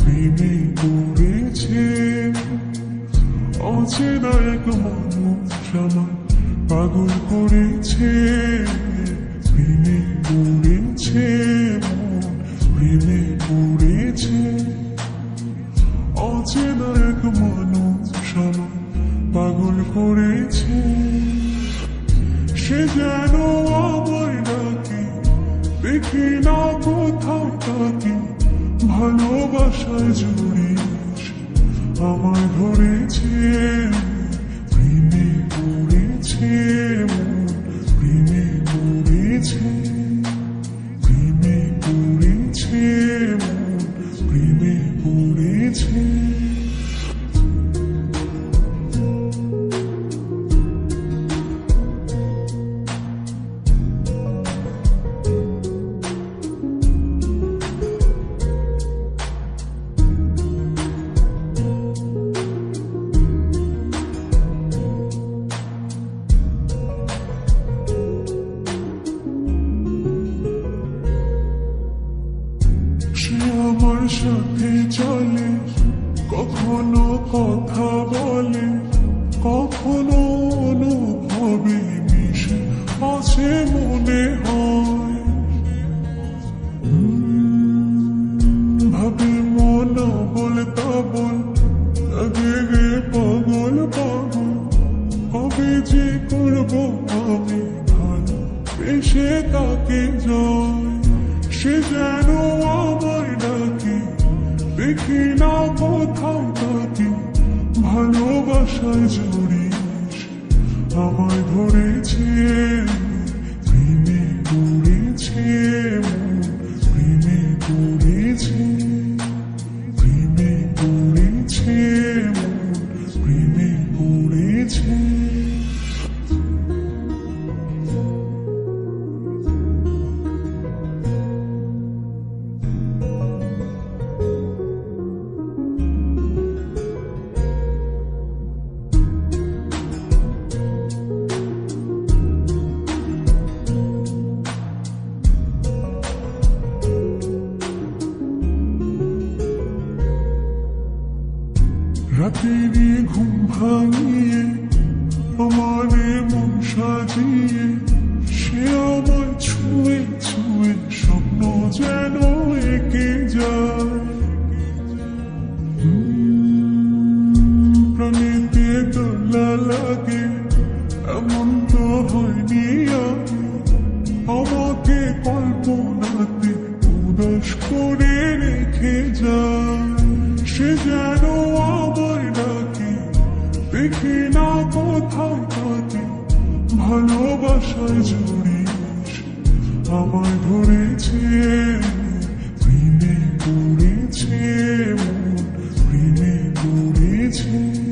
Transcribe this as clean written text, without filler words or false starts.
প্রেমে পড়েছে অচেনা এক মানুষ আমার পাগল করেছে প্রেমে পড়েছে প্রেমে পড়েছে অচেনা এক মানুষ আমার পাগল করেছে সে যেন আমায় ডাকে দেখি না কোথাও তাকে ভালোবাসায় জড়িয়েছে আমায় ধরেছে প্রেমে পড়েছে প্রেমে পড়েছে প্রেমে পড়েছে প্রেমে পড়েছে আমার সাথে চলে কখনো কথা বলে কখনো অনুভবে মিশে আছে মনে হয় ভাবে মন বলতা বল লাগে গে পাগল পাগল কবে যে করবো আমি ভালো বেশে তাকে জয় সে যেন আমায় ডাকে দেখি না কোথাও তাকে ভালোবাসায় জড়িয়েছে আমায় ধরেছে প্রেমে পড়েছে প্রেমে পড়েছে প্রেমে পড়েছে প্রেমে পড়েছে রাতেরই ঘুম ভাঙিয়ে আমারে মন সাজিয়ে সে আমায় ছুঁয়ে ছুঁয়ে স্বপ্ন যেন এঁকে যায় প্রাণীতে দোলা লাগে এমন তো হয়নি আগে আমাকে কল্পনাতে উদাস করে রেখে যায় সে যেন আমায় ডাকে দেখি না কোথাও তাকে ভালোবাসায় জড়িয়েছে আমায় ধরেছে প্রেমে পড়েছে প্রেমে পড়েছে